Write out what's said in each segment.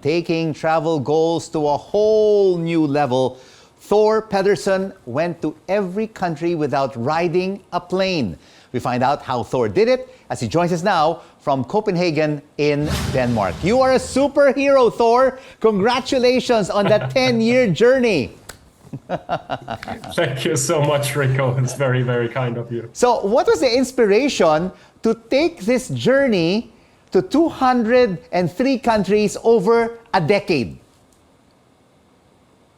taking travel goals to a whole new level, Thor Pedersen went to every country without riding a plane. We find out how Thor did it as he joins us now from Copenhagen in Denmark. You are a superhero, Thor. Congratulations on that 10-year journey. Thank you so much, Rico. It's very, very kind of you. So what was the inspiration to take this journey to 203 countries over a decade?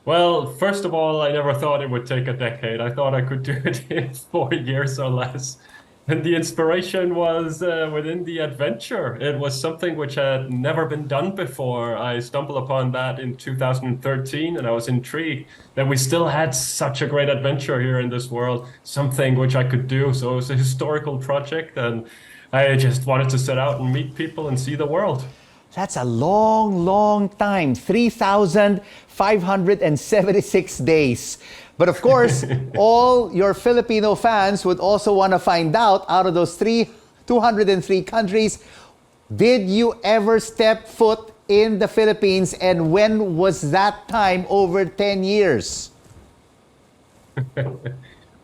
Well, first of all, I never thought it would take a decade. I thought I could do it in 4 years or less. And the inspiration was within the adventure. It was something which had never been done before. I stumbled upon that in 2013, and I was intrigued that we still had such a great adventure here in this world, something which I could do. So it was a historical project, and I just wanted to set out and meet people and see the world. That's a long, long time, 3,576 days. But of course, all your Filipino fans would also want to find out of those 203 countries, did you ever step foot in the Philippines, and when was that time over 10 years?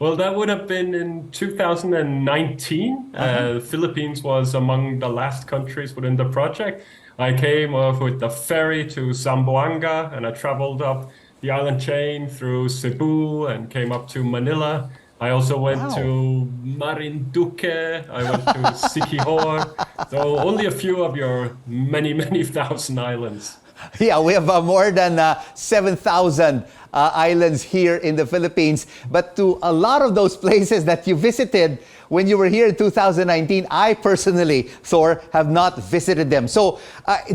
Well, that would have been in 2019. The Philippines was among the last countries within the project. I came with the ferry to Zamboanga, and I traveled up the island chain through Cebu and came up to Manila. I also went to Marinduque. I went to Siquijor. So only a few of your many, many thousand islands. Yeah, we have more than 7,000 islands here in the Philippines. But to a lot of those places that you visited when you were here in 2019, I personally, Thor, have not visited them. So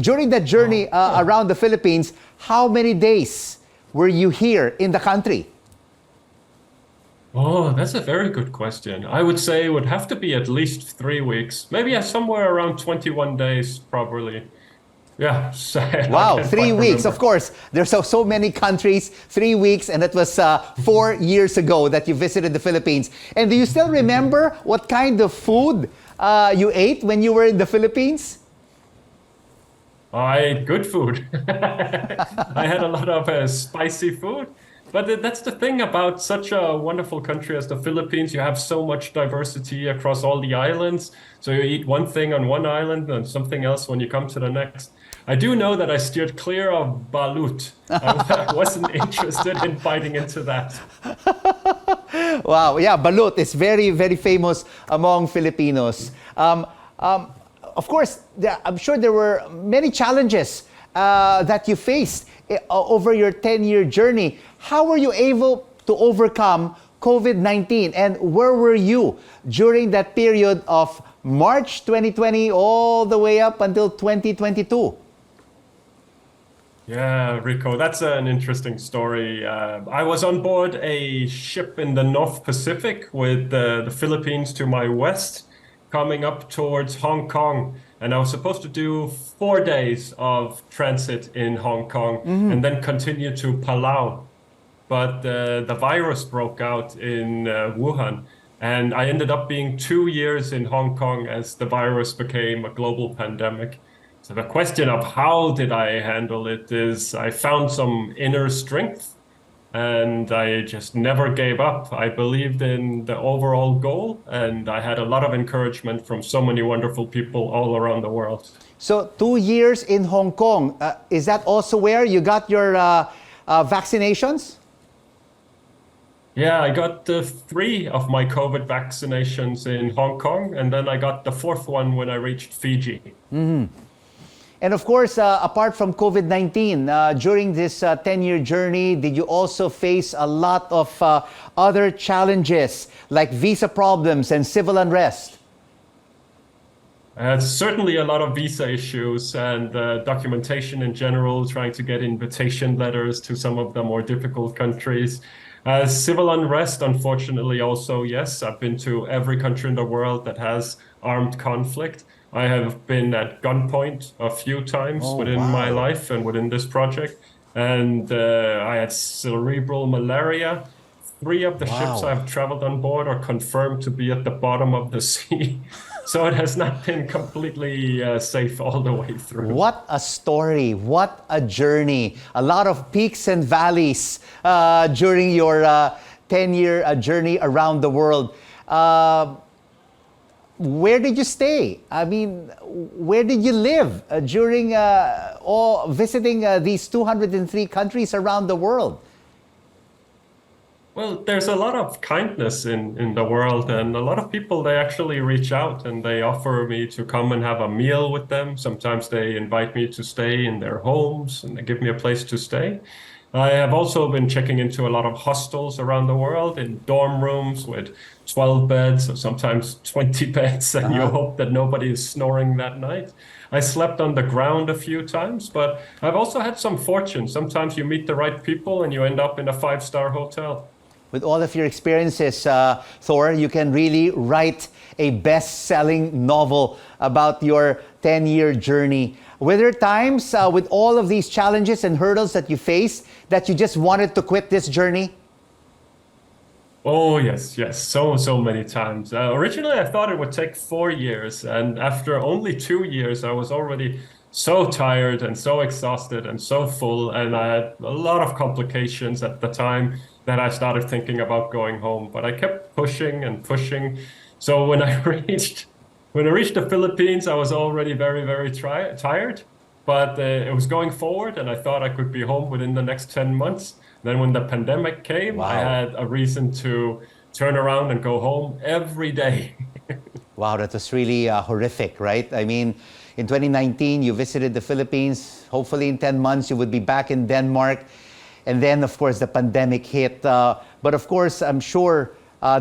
during that journey around the Philippines, how many days were you here in the country? Oh, that's a very good question. I would say it would have to be at least 3 weeks, maybe somewhere around 21 days, probably. Yeah. Wow, 3 weeks. Of course, there's so many countries, 3 weeks, and it was 4 years ago that you visited the Philippines. And do you still remember what kind of food you ate when you were in the Philippines? I ate good food. I had a lot of spicy food. But that's the thing about such a wonderful country as the Philippines. You have so much diversity across all the islands. So you eat one thing on one island and something else when you come to the next. I do know that I steered clear of balut. I wasn't interested in biting into that. Wow, yeah, balut is very, very famous among Filipinos. Of course, I'm sure there were many challenges that you faced over your 10-year journey. How were you able to overcome COVID-19, and where were you during that period of March 2020 all the way up until 2022? Yeah, Rico, that's an interesting story. I was on board a ship in the North Pacific with the Philippines to my west, coming up towards Hong Kong. And I was supposed to do 4 days of transit in Hong Kong and then continue to Palau. But the virus broke out in Wuhan. And I ended up being 2 years in Hong Kong as the virus became a global pandemic. So the question of how did I handle it is I found some inner strength. And I just never gave up. I believed in the overall goal, and I had a lot of encouragement from so many wonderful people all around the world. So 2 years in Hong Kong, is that also where you got your vaccinations? Yeah, I got 3 of my COVID vaccinations in Hong Kong, and then I got the 4th one when I reached Fiji. And of course, apart from COVID-19, during this 10-year journey, did you also face a lot of other challenges like visa problems and civil unrest? Certainly a lot of visa issues and documentation in general, trying to get invitation letters to some of the more difficult countries. Civil unrest, unfortunately, also, yes. I've been to every country in the world that has armed conflict. I have been at gunpoint a few times within my life and within this project. And I had cerebral malaria, 3 of the ships Wow. I've traveled on board are confirmed to be at the bottom of the sea. So it has not been completely safe all the way through. What a story. What a journey. A lot of peaks and valleys during your 10-year journey around the world. Where did you stay? I mean, where did you live during all visiting these 203 countries around the world? Well, there's a lot of kindness in the world, and a lot of people, they actually reach out and they offer me to come and have a meal with them. Sometimes they invite me to stay in their homes and they give me a place to stay. I have also been checking into a lot of hostels around the world in dorm rooms with 12 beds or sometimes 20 beds, and you hope that nobody is snoring that night. I slept on the ground a few times, but I've also had some fortune. Sometimes you meet the right people and you end up in a 5-star hotel. With all of your experiences, Thor, you can really write a best-selling novel about your 10-year journey. Were there times with all of these challenges and hurdles that you faced that you just wanted to quit this journey? Oh, yes, yes. So many times. Originally, I thought it would take 4 years. And after only 2 years, I was already so tired and so exhausted and so full. And I had a lot of complications at the time that I started thinking about going home. But I kept pushing and pushing. So when I reached the Philippines, I was already very tired. But it was going forward, and I thought I could be home within the next 10 months. Then when the pandemic came, I had a reason to turn around and go home every day. Wow, that was really horrific, right? I mean, in 2019, you visited the Philippines. Hopefully in 10 months, you would be back in Denmark. And then, of course, the pandemic hit. But of course, I'm sure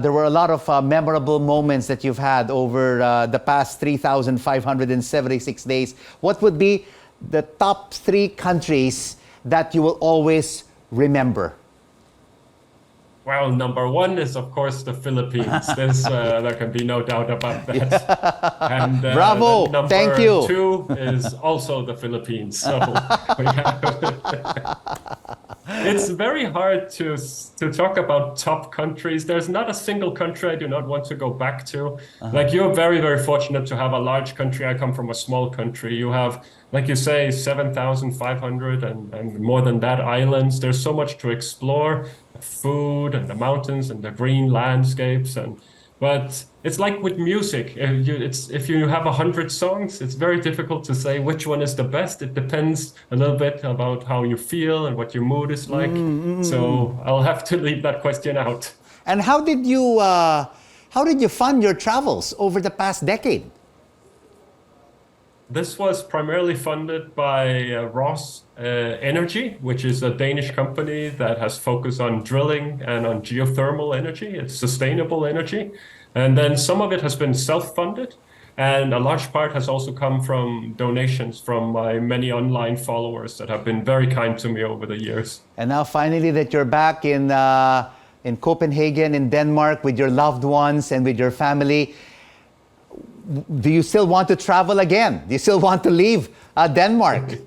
there were a lot of memorable moments that you've had over the past 3,576 days. What would be the top 3 countries that you will always remember? Well, number 1 is, of course, the Philippines. There can be no doubt about that. And Bravo! Thank you. Number 2 is also the Philippines. So it's very hard to talk about top countries. There's not a single country I do not want to go back to. Like, you're very fortunate to have a large country. I come from a small country. You have, like you say, 7,500 and more than that islands. There's so much to explore. The food and the mountains and the green landscapes, but it's like with music. If you have 100 songs, it's very difficult to say which one is the best. It depends a little bit about how you feel and what your mood is like. So I'll have to leave that question out. And how did you fund your travels over the past decade? This was primarily funded by Ross Energy, which is a Danish company that has focused on drilling and on geothermal energy. It's sustainable energy. And then some of it has been self-funded, and a large part has also come from donations from my many online followers that have been very kind to me over the years. And now finally that you're back in Copenhagen, in Denmark, with your loved ones and with your family, do you still want to travel again? Do you still want to leave Denmark?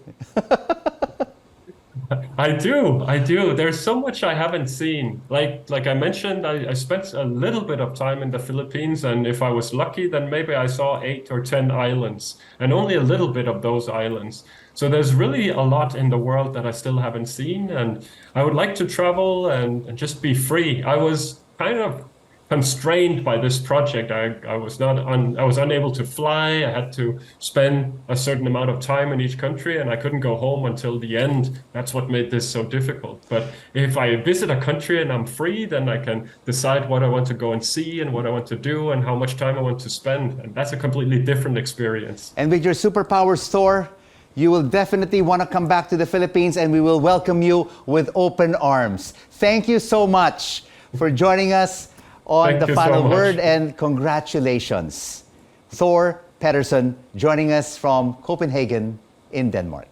I do. There's so much I haven't seen. Like I mentioned, I spent a little bit of time in the Philippines, and if I was lucky, then maybe I saw 8 or 10 islands, and only a little bit of those islands. So there's really a lot in the world that I still haven't seen, and I would like to travel and just be free. I was kind of constrained by this project. I was unable to fly. I had to spend a certain amount of time in each country, and I couldn't go home until the end. That's what made this so difficult. But if I visit a country and I'm free, then I can decide what I want to go and see and what I want to do and how much time I want to spend. And that's a completely different experience. And with your superpowers, Thor, you will definitely want to come back to the Philippines, and we will welcome you with open arms. Thank you so much for joining us on The Final Word, and congratulations. Thor Pedersen joining us from Copenhagen in Denmark.